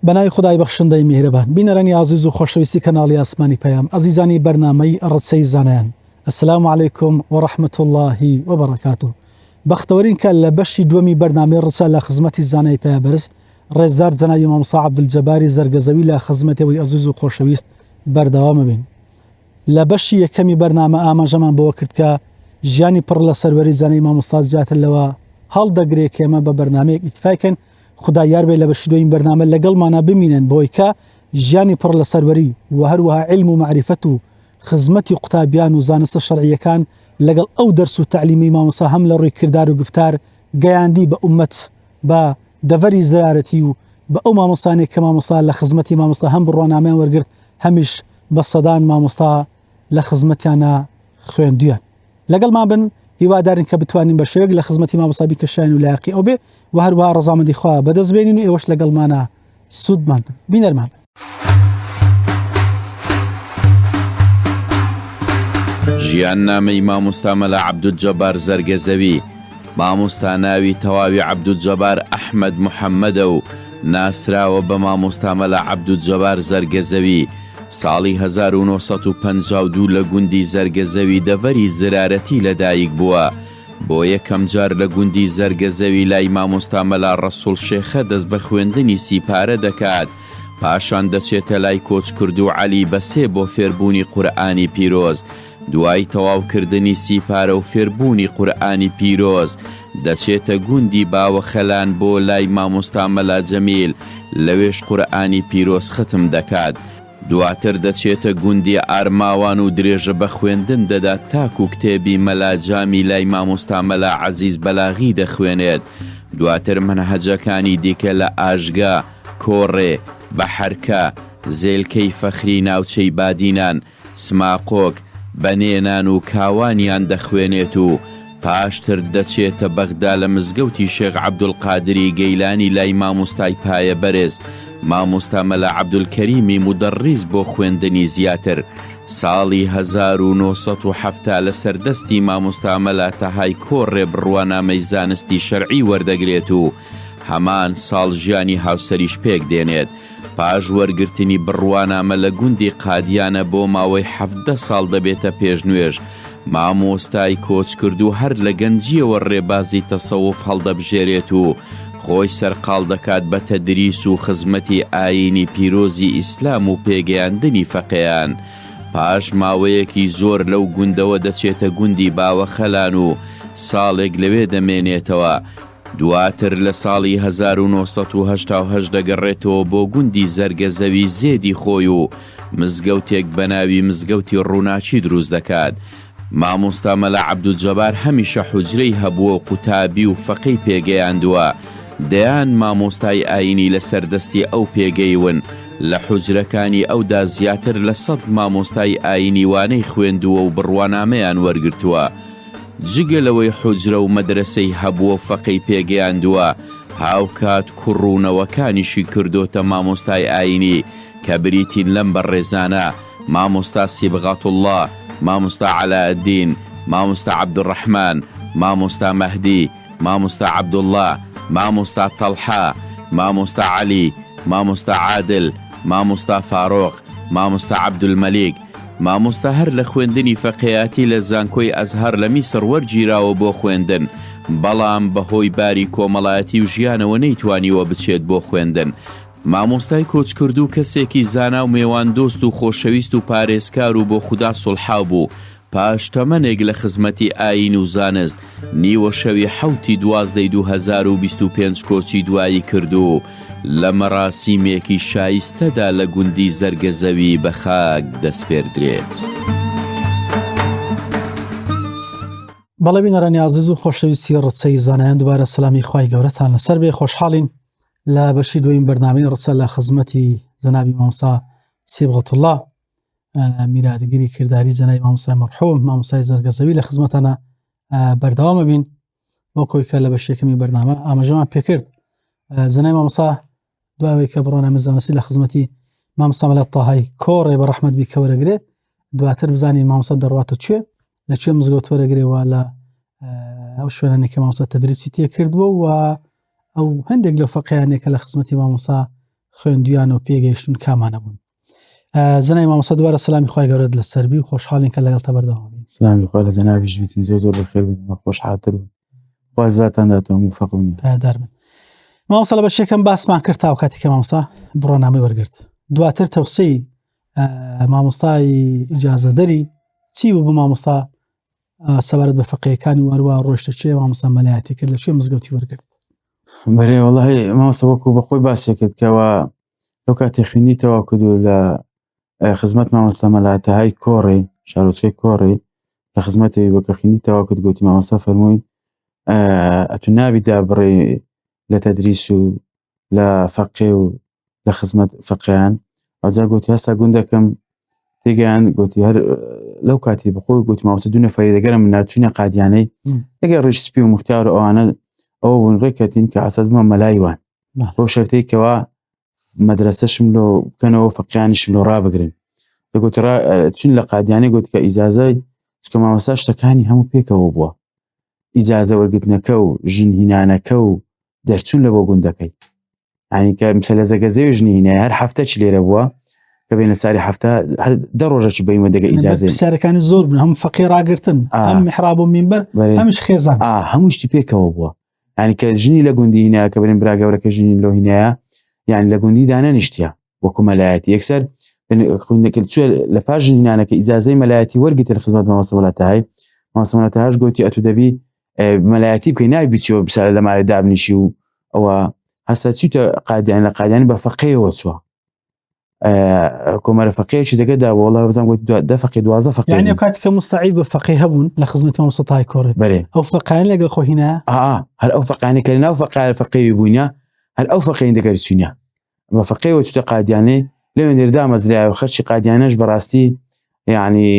بەناوی خدای بەخشندەی میهرەبان بینەرانی عزیز و خۆشەویستی کەناڵی ئاسمانی پەیام ئەزیزانی بەرنامەی ڕچەی زانایان ئەسلام عەلەیکم وەڕەحمەت اللهی وەبەڕەکاتوه. بەختەوەرین کە لە بەشی دووەمی بەرنامەی ڕچە لە خزمەتی زانای پەیامبەرز ڕێزدار جەنابی مامۆستا عەبدولجەباری زەرگەزەوی لە خزمەتەوەی ئەزیز و خۆشەویست بەردەوامە بین. لە بەشی یەکەمی بەرنامە ئاماژەمان بەوە کرد کە ژیانی پڕ لە سەروەری زانای مامۆستا زیاتر لەوە هەڵدەگرێت کە ئێمە بە بەرنامەیەک ئیتفاقین. خدا یار بێ لە بەشی دووەمی بەرنامە لەگەڵمانە بمینن بۆی کە ژیانی پڕ لە سەروەری و هەروەها عیلم و معریفەت و خزمەتی قوتابیان و زانستە شەرعیەکان لەگەڵ ئەو دەرس و تعلیمی مامۆستا هەم لە ڕووی کردار و گفتار گەیاندی بە ئومەت بە دەڤەری زرارەتی و بە ئەو مامۆستانێک کە مامۆستا لە خزمەتی مامۆستا هەم بڕوانامەیان وەرگرت هەمیش بە سەدان مامۆستا لە خزمەتیانە خوێندویان. لەگەڵمان بن هیوادارین کە بتوانین بە شێوەیەک لە خزمەتی مامۆستا بیکەشین و لایەقی ئەو بێ و هەروەها ڕەزامەندی خوا بەدەستبێنین و ئێوەش لەگەڵمانە سوودمان بن. بینەرمان بن. ژیان نامەی مامۆستا مەلا عەبدولجەبار زەرگەزەوی. مامۆستا ناوی تەواوی عەبدولجەبار ئەحمەد موحەممەدە و ناسراوە بە مامۆستا مەلا عەبدولجەبار زەرگەزەوی. ساڵی 1952 لە گوندی زەرگەزەوی دەڤەری زرارەتی لەدایک بووە. بۆ یەکەم جار لە گوندی زەرگەزەوی لای مامۆستا مەلا ڕەسوول شێخە دەست بە خوێندنی سیپارە دەکات. پاشان دەچێتە لای کۆچکرد و عەلی بەسێ بۆ فێربوونی قورئانی پیرۆز. دوای تەواوکردنی سیپارە و فێربوونی قورئانی پیرۆز دەچێتە گوندی باوەخەلان بۆ لای مامۆستا مەلا جەمیل، لەوێش قورئانی پیرۆز ختم دەکات. دواتر دەچێتە گوندی ئارماوان و درێژە بە خوێندن دەدات تاکو کتێبی مەلا جامی لای مامۆستا مەلا عەزیز بەلاغی دەخوێنێت. دواتر منهەجەکانی دیکە لە ئاژگا، کۆڕێ، بەحەرکە، زێلکەی فەخری ناوچەی بادینان، سماقۆک، بەنێنان و کاوانیان دەخوێنێت و پاشتر دەچێتە بەغدا لە مزگەوتی شێخ عەبدولقادری گەیلانی لای مامۆستای پایە بەرز مامۆستا مەلا عەبدولکەریمی مودەڕیس بۆ خوێندنی زیاتر. ساڵی 1970 لە سەردەستی مامۆستا مەلا تەهای کۆڕێ بڕوانامەی زانستی شەرعی وەردەگرێت و هەمان ساڵ ژیانی هاوسەریش پێک دێنێت. پاش وەرگرتنی بڕوانامە لە گوندی قادیانە بۆ ماوەی 17 ساڵ دەبێتە پێشنوێژ. مامۆستای کۆچ کرد و هەر لە گەنجیەوە ڕێبازی تەسەوف هەڵدەبژێرێت و خۆی سەرقاڵ دەکات بە تەدریس و خزمەتی ئاینی پیرۆزی ئیسلام و پێگەیاندنی فەقێیان. پاش ماوەیەکی زۆر لەو گوندەوە دەچێتە گوندی باوەخەلان و ساڵێک لەوێ دەمێنێتەوە. دواتر لە ساڵی 1980 دەگەڕێتەوە بۆ گوندی زەرگەزەوی زێدی خۆی و مزگەوتێک بە ناوی مزگەوتی ڕووناچی دروست دەکات. مامۆستا مەلا عەبدولجەبار هەمیشە حوجرەی هەبووە و قوتابی و فەقەی پێگەیاندووە. دەیان مامۆستای ئاینی لە سەردەستی ئەو پێگەیون. لە حوجرەکانی ئەودا زیاتر لە 100 مامۆستای ئاینی وانەی خوێندووە و بڕوانامەیان وەرگرتووە. جگەلەوەی حوجرە و مەدرسەی هەبووە و فەقەی پێگەیاندووە، هاوکات کوڕوونەوەکانیشی کردوتە مامۆستای ئاینی کە بریتین لەم بەڕێزانە: مامۆستا سیبغەتوڵڵا، مامۆستا عەلاءالدین، مامۆستا عەبدوڕەحمان، مامۆستا مەهدی، مامۆستا عەبدوڵڵا، مامۆستا تەڵحا، مامۆستا عەلی، مامۆستا عادل، مامۆستا فاڕۆق، مامۆستا عەبدولمەلیک. مامۆستا هەر لە خوێندنی فەقێیاتی لە زانکۆی ئەزهەر لە میسر وەرگیراوە بۆ خوێندن، بەڵام بەهۆی باری کۆمەڵایەتی و ژیانەوە نەیتوانیوە بچێت بۆ خوێندن. مامۆستای کۆچکرد و کەسێکی زانا و میوان دۆست و خۆشەویست و پارێزکار و بۆ خودا سوڵحاو بوو. پاش تەمەنێک لە خزمەتی ئاین و زانست نیوە شەوی 7/12/2025 کۆچی دوایی کرد و لە مەراسیمێکی شایستەدا لە گوندی زەرگەزەوی بە خاک دەستپێردرێت. بەڵێ بینەرانی عەزیز و خۆشەویستی ڕچەی زانایان، دووبارە سەلامی خوای گەورەتان لەسەر بێ. خۆشحاڵین لە بەشی دووەمین بەرنامەی ڕچە لە خزمەتی جەنابی مامۆستا سیبغەتوڵڵا میراتگیری کردداری جەنابی مامۆستای مەرحوم مامۆستای زەرگەزەوی لە خزمەتانە بەردەوامە بین. بۆ کۆی کە لە بەشێکەمی بەرنامە ئاماژەمان پێکرد جەنابی مامۆستا دوای کە بڕوانامە زانستی لە خزمەتی مامۆستا مەلا تەهای کۆڕێ بە ڕەحمەت بی کە وەرەگرێ، دواتر بزانین مامۆستا دەڕواتە کوێ، لەکوێ مزگەوت وەرەگرێەوە لە ئەو شوێنانێک کە مامۆستا تەدریسی تێ کردبووە و ئەو هەندێک لەو فەقەیانێک کە لە خزمەتی مامۆستا خوێندویان و پێگەیشتون کامانە بوون. زنای مامۆستا دوبارە سەلامی خوای گەورەت لەسەر بی و خۆشحاڵین کە لەگەڵ تا بەردەوام. سلامی خوا لە جەنابیش بیتین، زۆر بەخێر بن و خۆشحاڵتر بن. خوا زاتان داتەوە موفق بن. پایدار بن. مامۆستا لە بەشێکەم باسمان کرد تا کاتێک کە مامۆستا بڕۆنامەی وەرگرت. دواتر تەوسەی مامۆستای ئیجازەدەری چی بوو بۆ مامۆستا سەبارەت بە فەقێیەکانی وەروە ڕۆیشتە چێ مامۆستا مەلایەتی کرد لە کوێ مزگەوتی وەرگرت؟ بەێ وەڵاهی مامۆستا وەکو بەخۆی باسی کرد کەەوە لەو کاتێ خوێندیتەوە کردو لە خزمەت مامۆستا مەلایەتەهای کۆڕی شارۆچکەی کۆڕی لە خزمەتی وەکە خوێندیتەوە کرد گوتی مامۆستا فەرمووی ئەتو نابیدا بڕێ لە تەدریس و لە فەقێ و لە خزمەت فەقییان ئەوجا گوتی هەستا گوندەکەم تێگەیان گوتی هەر لەو کاتی بخۆی گوتی مامۆستا دوو نەفەری دەگەرم ناچوونە قادیانەی ئەگەر ڕیش سپی و مختار و ئەوانە ئەوە بوون ڕێکەتین کە ئاساس بمە مەلایوان بۆ شەرتەی کەوا مەدرسەشم لۆ بکەنەوە فەقییانیشم لۆ ڕابگرن دەگوت چون لە قادیانەی گوت کە ئیجازای چکە مامۆستا شتەکانی هەموو پێکەوە بووە ئیجازە وەرگرتنەکە و ژن هینانەکە و دەرچوون لە بۆ گوندەکەی ینی کە مثل لە زەگەزەی ژنی هینای هەر هەفتە چ لێرە بووە کە بینە ساری هەفتە هەر دە ڕۆژەکی بەیمە دەگە ئیجازە پرسیارەکانی زۆر بن هەم فەقی ڕاگرتن هەم میحراب و مینبەر هەمیش خێزان هەموو شتی پێکەوە بووە ینی کە ژنی لە گوندی هینایە کە بنین برا گەورەکە ژنی لۆ هینایە یعنی لە گوندی دانەنیشتە وەکو مەلایەتی یەکسەر خوێندەکرد چوە لە پاش ژن هینانەکە ئیجازەی مەلایەتی وەرگیتە لە خزمەت مامۆستا مەلایەتەهای مامۆستا مەلایەتەهاش گوتی ئەتو دەبی مەلایەتی بکەی نابی بچیەوە بسارە لە مارە دابنیشی و ئەوە هەستا چیتە قادیان لە قادیانی بە فەقێەوە چووە کۆمەرە فەقێکی دەگەدا وەڵا بزانام گوتی دە فەقێ دوازە فەقێ یعنی کاتێک کە مستعید بە فەقێ هەبوون لە خزمەتی مامۆستای کۆڕێت ئەو فەقیان لەگەڵ خۆ هینایە هەر ئەو فەقیانەی کە لەناو فەقێ بووینە هەر ئەو فەقێن دەگەری چوونە بە فەقێەوە چوتە قادیانەی لەوێن دێردا مەزرایە و خەرچی قادیانەش بەڕاستی یعنی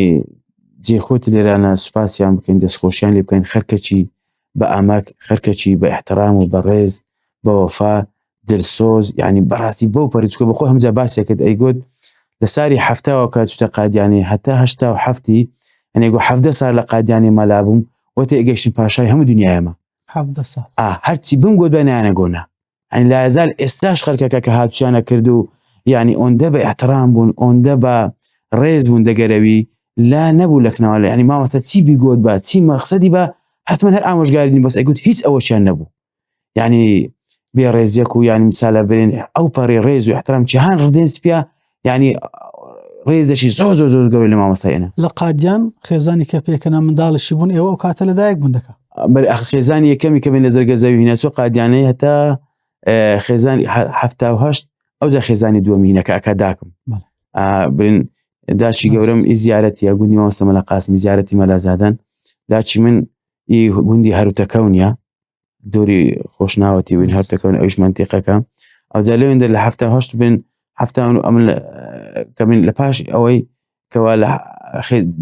جێخۆت لێرانە سوپاسیان بکەین دەستخۆشیان لێ بکەین خەرکەچی بە ئاماک خەرکەچی بە احترام و بە ڕێز بە وەفا دلسۆز یعنی بەڕاستی بەو پەرچکە بەخۆ هەمجا باسێکرد ئەیگوت لە ساری هەفتەوە کە چوتە قادیانی هەتا هەشتا و هەفتی ئەنێگو هەفتە سار لە قادیانی مەلابووم وەتە ئەگەشتن پاشای هەموو دنیایەمە هەرچی بم گوت بەنیانە گۆنا ئەنی لا یەزال ئێستاش خەرکەکە کە هاتوچیانە کرد و یعنی ئۆندە بە احترام بوون ئۆندە بە ڕێز بوون دەگەرەوی لا نەبوو لەکنەوە ینی مامۆستا چی بیگوت بە چی مەقسەدی بە حتمما هەر ئامۆژگارین بەس ئەیگوت هیچ ئەوەشیان نەبوو یعنی بێ ڕێزیەک و ینی مثالە برێن ئەو پەڕی ڕێز و احترام جیهان ڕدێن سپیا ینی ڕێزەشی زۆر زۆر زۆر گەورەی لە مامۆستایەنە لە قادیان خێزانی کە پێکەنا منداڵشی بوون ئێوە ئەو کاتە لەدایک بوون دەکا خێزانی یەکەمی کە بین لە زەرگەزەوی هینە چۆ قادیانەی هەتا خێزانی هەفتا و هەشت ئەوجا خێزانی دووەمی هینەکە ئەکا داکم برین داچی گەورەم ئی زیارەتی گوندی مامۆستا مەلا قاسمی زیارەتی مەلازادان داچی من ئی گوندی هەروتەکەونیە دووری خۆشناوەتی وین هەرتەکەون ئەوش منتیقەکە ئەوجا لەوێندا لە هەفتە هەشت بن هەفتە ئەم کە بین لە پاش ئەوەی کەوا لە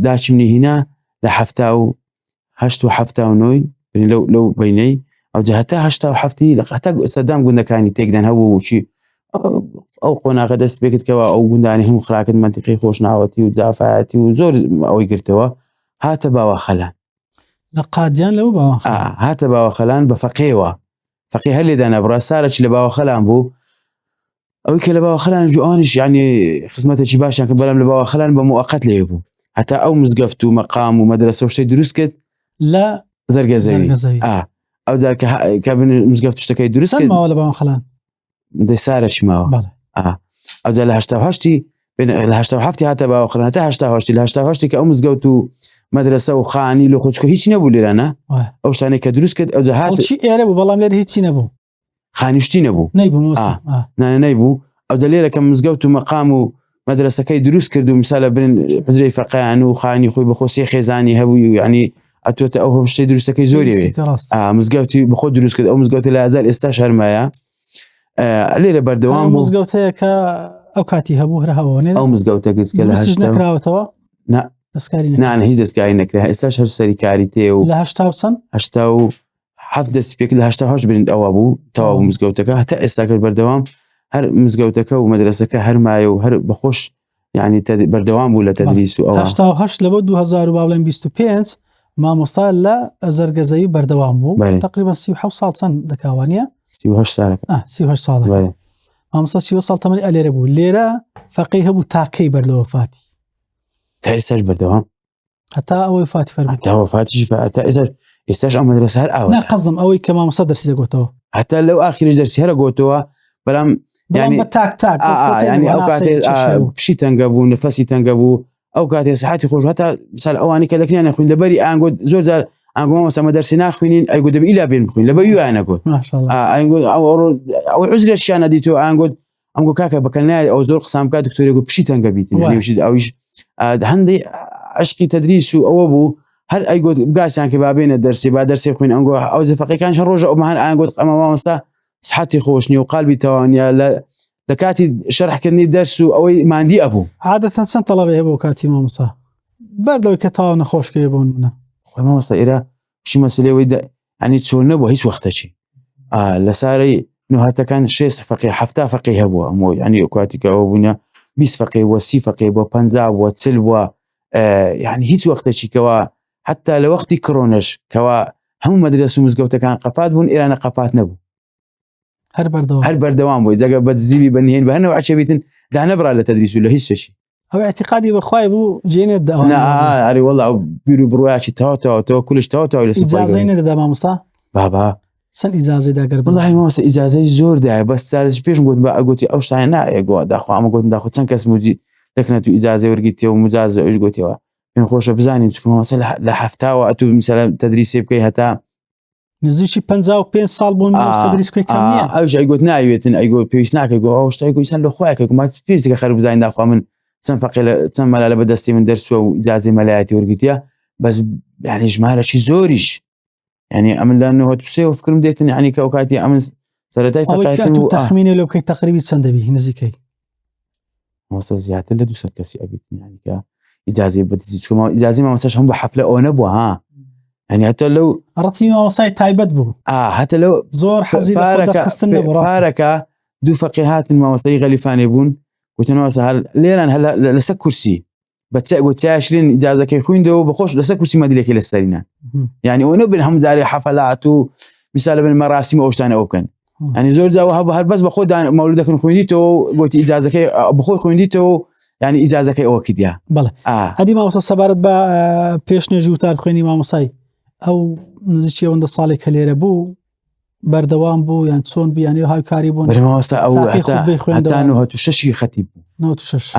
داچی منی هینا لە هەفتا و هەشت و هەفتا و نۆی بین لەو بینەی ئەوجا هەتا هەشتا و هەفتی لە هەتا سەدام گوندەکانی تێکدان هەبوو وچی ئەو قۆناغە دەست بێکردکەوە ئەو گوندانی هەموو خراکرد منتیقی خۆشناوەتی و جافایەتی و زۆر ئەوەی گرتەوە هاتە باوەخەلان لە قادیان لەو باوەخەلان هاتە باوەخەلان بە فەقێەوە فەقێ هەر لێدانە بڕا سارەی لە باوەخەلان بوو ئەوەی کە لە باوەخەلان جوانیش یعنی خزمەتێکی باشیان کە بەڵام لە باوەخەلان بە موقەت لێ بوو هەتا ئەو مزگەفت و مەقام و مەدرسە و شتەی دروست کرد لە زەرگەزەوی ئەو جار کە مزگەفت شتەکەی دروست کرد ماوە لە باوەخەلان دەی سارەی ماوە ئەوجا لە هەشتا و هەشتی لە هەشتا و هەفتی هاتە باوەخەلان هەتا هەشتا و هەشتی لە هەشتا و هەشتی کە ئەو مزگەوت و مەدرسە و خانی لە خۆچکە هیچ نەبوو لێرانە ئەو شتانەی کە دروست کرد ئەوجا هاتچی ئێرە بوو بەڵام لێرە هیچی نەبوو خانیشتی نەبوو نەبوو ئەوجا لێرە کە مزگەوت و مەقام و مەدرسەکەی دروست کرد و میسالە برن حجرەی فەقیان و خانی خۆی بەخۆ سێ خێزانی هەبووی و یعنی ئەتوێتە ئەو شتەی دروستەکەی زۆریوێ مزگەوتی بەخۆ دروست کرد ئەو مزگەوتی لە ئازار ئێستا شەرمایە لێرە بەردەوام مزگەوتەیە کە ئەو کاتی هەبوو هەر هەوانێ ئەو مزگەوتە گەسکە لە هەشتا نەکراوەتەوە نان هیچ دەستکاری نەکرا ئێستاش هەر سەریکاری تێ و لە هەشتا و چەند هەشتا و هەفت دەست پێک لە هەشتا هەشت برند ئەوە بوو تەواو مزگەوتەکە هەتا ئێستا کرد بەردەوام هەر مزگەوتەکە و مەدرسەکە هەرمایە و هەر بەخۆش یعنی بەردەوام بوو لە تەدریس و ئەوە هەشتا و هەشت لە بۆ 2025 مامۆستا لە زەرگەزەوی بەردەوام بوو تقریبا 37 ساڵ چەند دەکاوانیە 38 ساڵەکە 38 ساڵ مامۆستا 30 ساڵ تەمەنی ئەلێرە بوو لێرە فەقیه هەبوو تاکەی بەردەوە وفاتی تا ئێستاش بەردەوام هەتا ئەوەی وفاتی فەرمووی تا وفاتیشی تا ئێستاش ئەو مەدرسە هەر ئاوە نا قەزم ئەوەی کە مامۆستا دەرسی دەگوتەوە حتى لو آخر درسي هلا قوتوا بلام يعني يعني تاك يعني أو كاتي بشي تنقبو نفسي تنقبو أو كاتي صحتي خوش حتى مثال أواني كلكني أنا خوين لبري أنا قلت زوزال أنا قلت مثلا مدرسنا خوينين أي قلت إلى بين خوين لبيو أنا قلت ما شاء الله أنا قلت أو عذر الشيء أنا ديتو أنا قلت كاكا بكلنا أو زور قسم كا دكتور يقول بشي تنقبيت يعني وش أو إيش هندي عشقي تدريس أو أبو هل أي قلت قاس يعني كبابين الدرسي بعد درسي خوين أنا قلت أو زفقي كان شروج أو مهن أنا قلت أما ما صحتي خوشني وقلبي توانيا لا لكاتي شرح كني درس أو ما عندي أبو عادة سن طلبة أبو كاتي مامسا بردو كتاو نخوش كيبون منا خوي ما مستقيرة شي مسألة ويدا يعني تسول نبو هيس وقتها شي لساري إنه هتا كان شيء فقيه حفتا فقيه أبو مو يعني كاتي كأبونا بيس فقيه وسي فقيه وبنزاب وتسلوا يعني هيس وقتها شي كوا حتى لوقت كوروناش كوا هم مدرسة مزقوطة كان قفات بون إلى قفات نبو هر بردوام بو إذا قبت زيبي بنهين بهنا وعشبيتن ده نبرة لتدريس ولا هيش شيء أو اعتقادي بخواي بو جينة لا أري والله بيرو برواشي تو كلش تو ولا سباق إجازة دا مامسا بابا سن إجازة دا قرب والله ما وصل إجازة زور ده بس سالش بيش نقول بقى قلتي أوش تاينا يقول داخل أما قلت داخل سن كاس موزي لكن تو إجازة ورقتي ومجازة إيش قلتي وا من خوش بزاني تسكون وصل لحفتا وأتو مثلا تدريس بكي هتا نزيشي 55 سال بون مستدرس كي كمية أوش أقول نايوتن أقول بيسناك أقول أوش تقول يسن لو خويك أقول ما تبيش تخرب زين داخل من سنفقي سن ملا بدستي من درس وإجازة ملاياتي ورقتيها بس يعني جمالة شي زوريش يعني أمن لأنه هو تسوي فكر مديتن يعني كوكاتي أمن سرتاي فقايتن أو تخميني لو كي تقريبا سندبي نزيكي وصل زيادة اللي دوست كسي أبيتن يعني كإجازة بدزيج كما إجازة ما مساش هم بحفلة أو نبوة ها يعني حتى لو رتي ما وصاي تايبت بو حتى لو زور حزيرة خستنا براسه فاركة دو فقيهات ما وصي غليفان يبون وتنوصل هل ليران هلا لسه كرسي بتسأقوا 20 إجازة كي خوين دو بخوش لسه كرسي ما دليك للسرينا يعني ونبن هم زاري حفلات مثال بالمراسم أو شتان أو كان يعني زور زاو هل بس بخود مولودك خوينديتو قلت إجازة كي بخود خوينديتو يعني إجازة كي أو كده بله هذه ما وصل سبارت با بيش نجوتار خويني ما وصاي أو نزيشي وند صالح كليرة بو بردوام بو يعني تصون بي يعني هاي كاريبون ما وصل أو حتى إنه هتششي خطيب نو تشش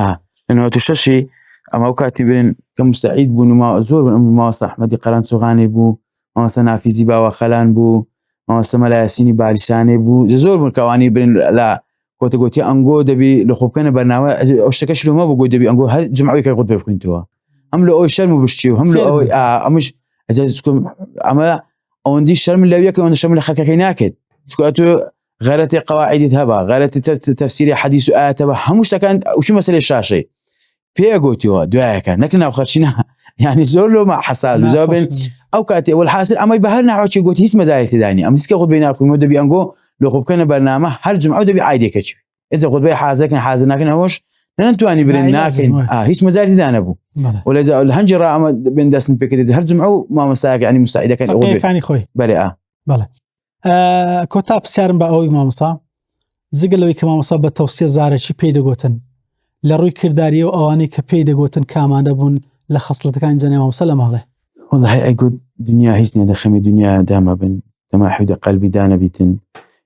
إنه هتششي أما وكاتبين كمستعيد بو ما زور من أم ما وصل أحمد قران صغاني بو ما وصل نافذي با وخلان بو ما وصل ملاسيني بالساني بو زور من كواني بين لا كنت قلتي أنجو دبي لخوب كان برنامج أشتكش له ما بقول دبي أنجو هل جمعوي كي قد بيفكنتوها هم له أول شرم بشتيو هم له أول مش إذا تكون أما عندي الشرم اللي وياك وعند الشرم اللي خلك كيناكد تكون غلطي قواعد ذهبا غلطي تفسير حديث آيات همش تكن وشو مسألة الشاشة بيقولتوا دعاء كان لكن أو خرشنا يعني زولو مع حساس وزابن أو كاتي والحاصل أما يبهرنا عوش يقول هيس مزايا ثانية أما سكوا خد بيناكم مودة بيانجو لو خب كنا برنامج هل جمعة ده بعيدة كشف إذا خد بي حازك حازنا كنا هوش ننتواني برناكن هيس مزايا ثانية أبو ولا إذا الهنجرة أما بين داسن بكده هل جمعة ما مستعد يعني مستعدة كان أقول كان خوي بلى بلى كتاب سعر بقوي ما مصا زقلوي كمان مصا بالتوصية زارة شيء بيد قوتن لروي كرداري وأواني كبيد قوتن كمان دبون لخصلت كان جاني ما مسلم هذا والله أقول دنيا هيسني دخمي دنيا داما بن تماحد قلبي دانا بيتن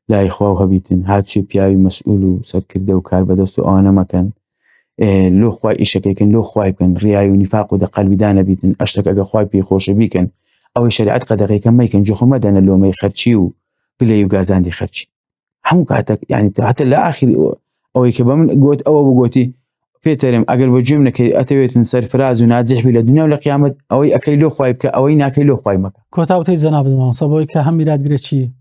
لا إخوة بيتن هاد شيء بياوي مسؤول وسكر ده وكار بدستو أنا ما كان لو خواي إيش كان لو خواي كان رياي ونفاق وده قلبي دانا بيتن أشتك أجا خواي بيخوش بيكن أو شريعة قدري كان ما يكن جو خمد أنا لو ما يخرجي وبلا يجازان دي خرجي هم قاعد يعني حتى لا آخر أو يكبر قوت أو بقوتي في ترم أقل بجملة كي أتويت نصير فراز ونازح بلا دنيا ولا قيامة أو أكيلو خوايبك أو ناكيلو خوايمك كتابتي زناب ما صبوي كهم ميلاد قريتشي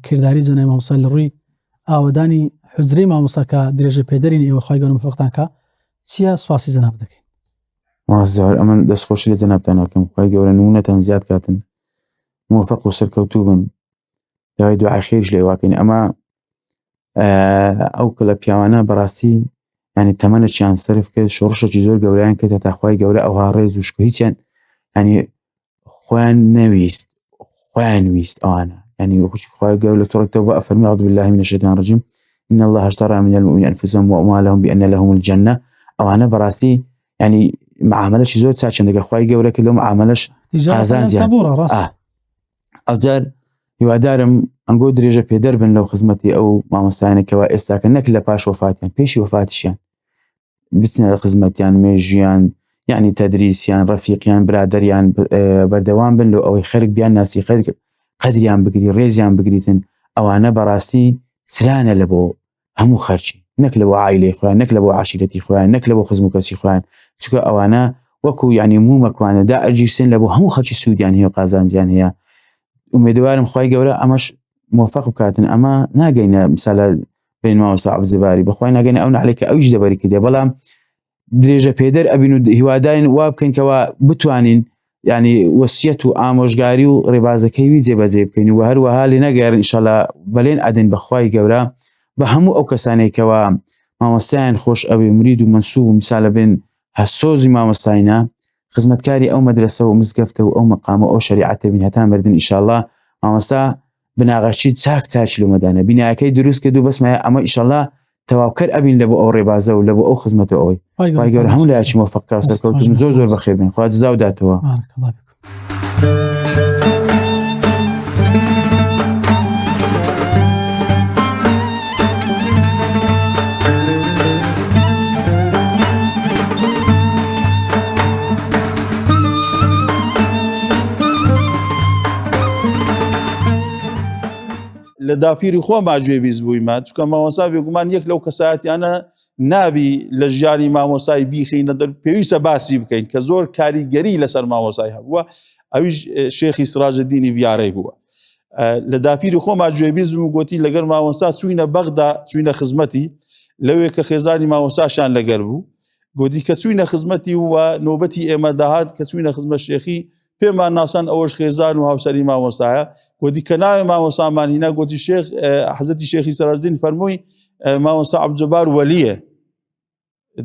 كرداري زنا ما وصل الروي أو داني حزري ما مسكا درجة بيدرين أو خواي قالوا مفقدان كا سيا سفاسي زناب دك ما الزهر أمن دس خوش اللي زناب تانا كم خواي قالوا نونة تنزيات كاتن موفق وسر كوتوبن دعاء دعاء خير جلي واكني أما أو كلا بيانا براسي يعني تمنى شيء صرف كده شرشة جزور جولان كده تخوي جولة أو هاريز وشكويت يعني خوان نويست أنا يعني وخش خوي جولة ترى توبة أفرمي أعوذ بالله من الشيطان الرجيم إن الله اشترى من المؤمنين أنفسهم وأموالهم بأن لهم الجنة. أو أنا براسي يعني معاملش زۆر چاچم دەگە خوای گەورە کە لەو معاملەش قازان زیان ئەو جار هیوادارم ئەنگۆ درێژە پێدەر بن لەو خزمەتی ئەو مامۆستایانێکەوە ئێستاکە نەک لە پاش وەفاتیان پێشی وەفاتیشیان بچنە خزمەتیان مێژویان یعنی تەدریسیان ڕەفیقیان برادەریان بەردەوام بن لە ئەوەی خەرک بیان ناسی خەرک قەدریان بگری ڕێزیان بگریتن ئەوانە بەڕاستی سرانە لە بۆ هەموو خەرچی نەک لە بۆ عائیلەی خۆیان نەک لە بۆ عاشیرەتی خۆیان نەک لە بۆ خزم و کەسی خۆیان چونکە ئەوانە وەکو یعنی مومەکوانەدا ئەرجیسن لە بۆ هەموو خەرچی سوودیان هەیە و قازانجیان هەیە. ئومێدوارم خوای گەورە ئەمەش موفق بکاتن ئەمە ناگەینە مثالە بین مامۆستا عەبدولجەباری بەخوای ناگەینە ئەو نەعلەی کە ئەویش دەبەری کردێ بەڵام درێژە پێدەر ئەبین و هیوادارین وا بکەین کەوا بتوانین یعنی وەسیەت و ئامۆژگاری و ڕێبازەکەی جێبەجێ بکەین و هەروەها لێ نەگەێڕن ئینشاءالله بەلێن ئەدەین بەخوای گەورە بە هەموو ئەو کەسانێکەوە مامۆستایان خۆش ئەوێ مرید و منسوب و میسالە بن هەسۆزی مامۆستاینە خزمەتکاری ئەو مەدرسە و مزگەفتە و ئەو مەقامە ئەو شریعەتە بین هەتا مردن ئینشاءالله مامۆستا بناغەشی چاک لە مەدانە بینایەکەی دروست کرد و بەسمایە ئەمە ئینشاءالله تەواوکەر ئەبین لە بۆ ئەو ڕێبازە و لە بۆ ئەو خزمەتە ئەوەی خوای گەورە هەموو لایەکی موفق و سەرکەوتن زۆر بەخێر بن خوا جەزا داتەوە. لە داپیری خۆما گوێبیست بوویمە چونکە مامۆستا بێگومان یەک لەو کەسایەتیانە نابی لە ژیانی مامۆسای بیخینە دەر پێویستە باسی بکەین کە زۆر کاریگەری لەسەر مامۆسای هەبووە ئەویش شێخی سراجدینی بیارەی بووە. لە داپیری خۆما گوێبیست بووم گوتی لەگەر مامۆستا چووینە بەغدا چووینە خزمەتی لەوێ کە خێزانی مامۆستاشان لەگەر بوو گوتی کە چووینە خزمەتی و نۆبەتی ئێمە داهات کە چووینە خزمەت شێخی پێمان ناسان ئەوەش خێزان و هاوسەری مامۆستایە گوتی کە ناوێ مامۆستامان هینا گوتی شێخ حەزەتی شێخی سەراجدین فەرمووی مامۆستا عەبدولجەبار وەلیە.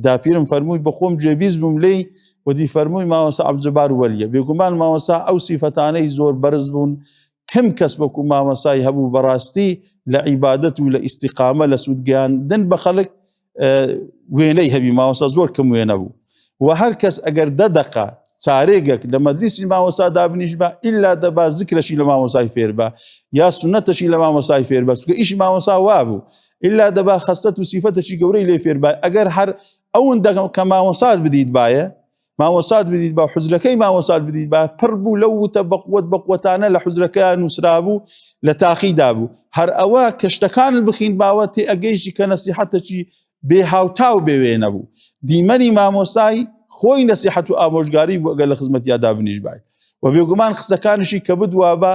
داپیرم فەرمووی بەخۆم گوێبیست بووم لێی گوتی فەرمووی مامۆستا عەبدولجەبار وەلیە. بێگومان مامۆستا ئەو سیفەتانەی زۆر بەرز بوون کەم کەس وەکو مامۆستای هەبوو بەڕاستی لە عیبادەت و لە ئیستیقامە لە سوودگەیاندن بە خەڵک وێنەی هەبی مامۆستا زۆر کەم وێنە بوو و هەر کەس ئەگەر دەدەقە چارێگەک لە مەجلیسی مامۆستا دابنیش بە ئیلا دەبا زیکرەشی لە مامۆستای فێر بە یا سونەتەشی لە مامۆستای فێر بە چونکە ئیشی مامۆستا وا بوو ئیلا دەبا خەسەت و سیفەتەشی گەورەی لێ فێر بە ئەگەر هەر ئەوەندە کە مامۆستات بدیت باە مامۆستات بدیت بە حوزرەکەی مامۆستات بدیت بە پڕ بوو لەو وتە بەقوت بەقوتانە لە حوزرەکەیان نووسرا بوو لە تاقیدا بوو هەر ئەوە کەشتەکان بخین باوە تێ ئەگەیشی کە نەسیحەتەکی بێ هاوتاو بێوێنە بوو دیمەنی مامۆستای خۆی نەسیحەت و ئامۆژگاری بوو ئەگەر لە خزمەتیادا بنیش بای و بێگومان قسەکانشی کە بدووە بە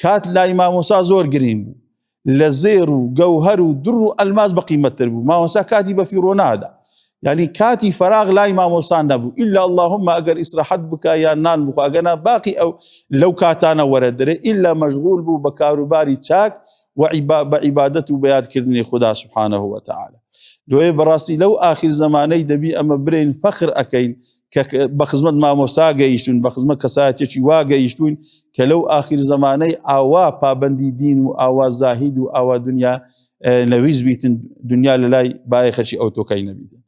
کات لای مامۆستا زۆر گرین بوو لە زێر و گەوهەر و در و ئەلماس بەقیمەتتر بوو مامۆستا کاتی بە فیرۆنادا یعنی کاتی فراغ لای مامۆستا نەبوو ئیلا اللهم ئەگەر ئیسراحەت بکە یان نان بخوا ئەگەنا باقی ئەو لەو کاتانە وەرە دەرێ ئیلا مەشغول بوو بە کاروباری چاک و بە عیبادەت و بەیادکردنی خوددا سبحانه وتعالى. دوێ بەڕاستی لەو ئاخر زمانەی دەبی ئەمە برین فەخر ئەکەین کە بە خزمەت مامۆستا گەیشتون بە خزمەت کەسایەتێکی وا گەیشتون کە لەو ئاخر زمانەی ئاوا پابەندی دین و ئاوا زاهید و ئاوا دنیا نەویست بیتن دنیا لە لای بایەخەشی ئەو تۆکەی نەبیتن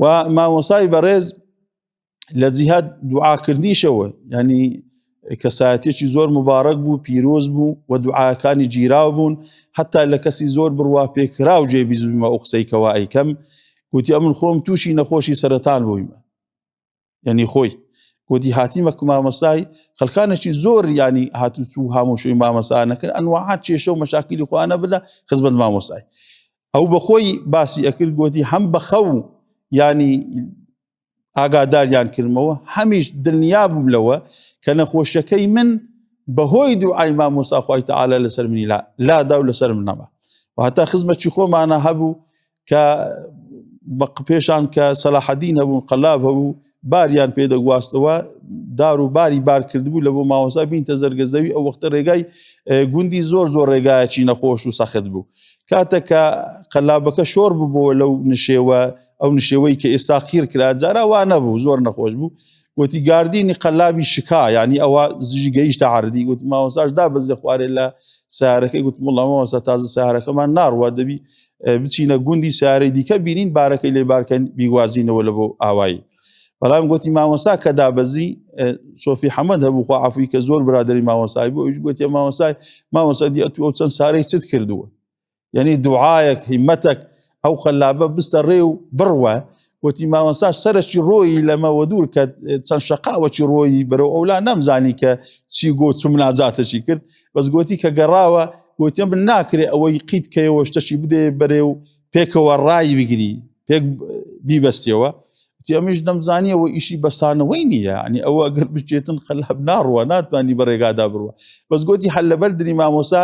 و مامۆستای بەڕێز لە جیهاد دوعاکردنیشەوە ینی کەسایەتێکی زۆر مبارەک بوو پیرۆز بوو و دوعاکانی گیراو بوون حتا لە کەسی زۆر بڕوا پێکرا و جێبیست بوویمە ئەو قسەی کەوا ئەیکەم گوتی ئەمن خۆم تووشی نەخۆشی سەرەتان بوویمە یعنی خۆی گوتی هاتیمە مامۆستای خەڵکانێکی زۆر ینی هاتوچوو هامۆشەوی مامۆستانەکرد ئەنواعات کێشە و مەشاکلی خۆیانە بدە خزمەت مامۆستای ئەو بەخۆی باسی ئەکرد گوتی هەم بەخەو ینی ئاگاداریان کردمەوە هەمیش دڵنیا بووم لەوە کە نەخۆشەکەی من بەهۆی دوعای مامۆستا خوای تەعالە لەسەر منی لادا و لەسەر من نەما و هەتا خزمەتی خۆمانە هەبوو کە پێشان کە سەلاحەدین هەبوون قەلاب هەبوو باریان پێدەگواستەوە دار و باری بار کردبوو لە بۆ مامۆستا بینتە زەرگەزەوی ئەو وەختە ڕێگای گوندی زۆر ڕێگایەکی نەخۆش و سەخت بوو کاتە کە قەلابەکە شۆر ببووە لەو نشێوە ئەو نشێوەی کە ئێستا خیر کرا جارا وا نەبوو زۆر نەخۆش بوو گوتی گاردینی قەلابی شکا ینی ئەوە زژی گەیشتە عەردی گوتی مامۆستاش دابەزێ خوارێ لە سیارەکەی گوتم وەڵڵا مامۆستا تازە سیارەکەمان ناڕوا دەبی بچینە گوندی سیارەی دیکە بینین بارەکەی لێ بارکەن بیگوازینەوە لە بۆ ئاوایی. بەڵام گوتی مامۆستا کە دابەزی سۆفی حەمەد هەبوو خوا عەفوی کە زۆر برادری مامۆستای بوو، ئەویش گوتی مامۆستا دی ئەو چەند سارەی چت کردووە، یعنی دوعایەک هیمەتێک ئەو خەلابە بستە ڕێ و بڕوە. وتی مامۆستا سەرەکی ڕۆیی لەمەوە دوور کە چەند شەقاوەکی ڕۆیی بەرەو ئەولا نەمزانی کە چی گۆ چ مناجاتەشی کرد، بەس گوتی کە گەڕاوە گوتیان من ناکرێ ئەوەی قیت کەیەوە شتەشی بدێ بەرێ و پێکەوە ڕای بگری پێک بیبەستیەوە. ئەمیش دەمزانیەوە ئیشی بەستانەوەی نییە، ینی ئەوە ئەگەر بچێتن خەلاب ناڕوە ناتوانانی بە ڕێگادا بڕوە. بەس گوتی هەر لەبەر دری مامۆستا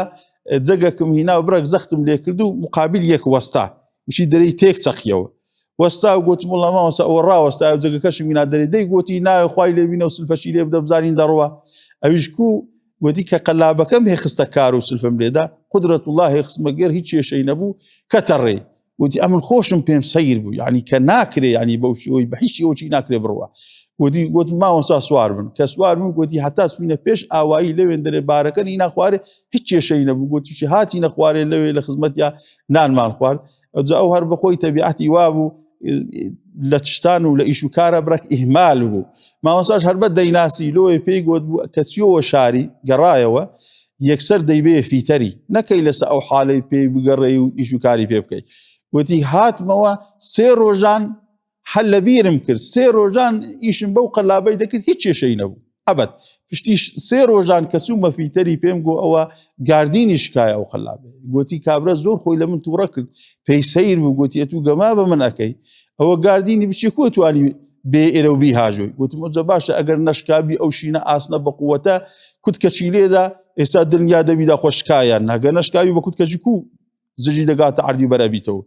جەگەکم هینا و بڕێک زەختم لێ کرد و مقابل یەک وەستا وشی دەرەی تێک چەقیەوە وەستا و گوتم وەڵڵا مامۆستا ئەوە ڕاوەستا و جەگەکەشم هینا دەرێ دەی گوتی نایە خوای لێ بینە و سلفەشی لێ بدە بزانین دەڕوە. ئەویش کو گوتی کە قەلابەکەم هێخستە کار و سلفم لێدا قودرەت الله هێخستمە گەر هیچ کێشەی نەبوو کەتەڕێ. وتی ئەمن خۆشم پێم سەیر بوو، یعنی کە ناکرێ ینی بەوشەوەی بە هیچ ئەوچی ناکرێ بڕوە. گوتی مامۆستا سوار بن کە سوار بن گوتی هەتا سوینە پێش ئاوایی لەوێن دەرێ بارەکە هینا خوارێ هیچ کێشەی نەبوو. گوتیشی هاتی نەخوارێ لەوێ لە خزمەتیا نانمان خوارد. ئەو هەر بەخۆی تەبیعەتی وا بوو لە تشتان و لە ئیش و کارە بڕێک ئیهمال بوو. مامۆستاش هەر بە دەیناسی لۆی پێی گوت بوو کە چیەوە شاری گەڕایەوە یەکسەر دەیبێ فیتەری نەکەی لەسە ئەو حاڵەی پێی بگەڕێ و ئیش و کاری پێ بکەیت. گوتی هاتمەوە 3 ڕۆژان هەل لە بیرم کرد 3 ڕۆژان ئیشم بەو قەلابەی دەکرد هیچ کێشەی نەبوو ئەبەت پشتیش 3 ڕۆژان کە چوومە فیتەری پێم گۆ ئەوە گاردینی شکایە ئەو قەلابێ. گوتی کابرا زۆر خۆی لە من تووڕە کرد پێی سەیر بوو گوتی ئەتوو گەما بە من ئەەکەی ئەوە گاردینی بچی کو توانی بێ ئێرە و بی هاژۆی. گوتم ئەوجە باشە ئەگەر نەشکابی ئەو شینە ئاسنە بە قووەتە کوتکەچی لێدا ئێستا دڵنیا دەبیدا خۆشکایان نەگە نەشکاوی بە کوتکەچی کو زژی دەگاتە عەردی بەرەبیتەوە.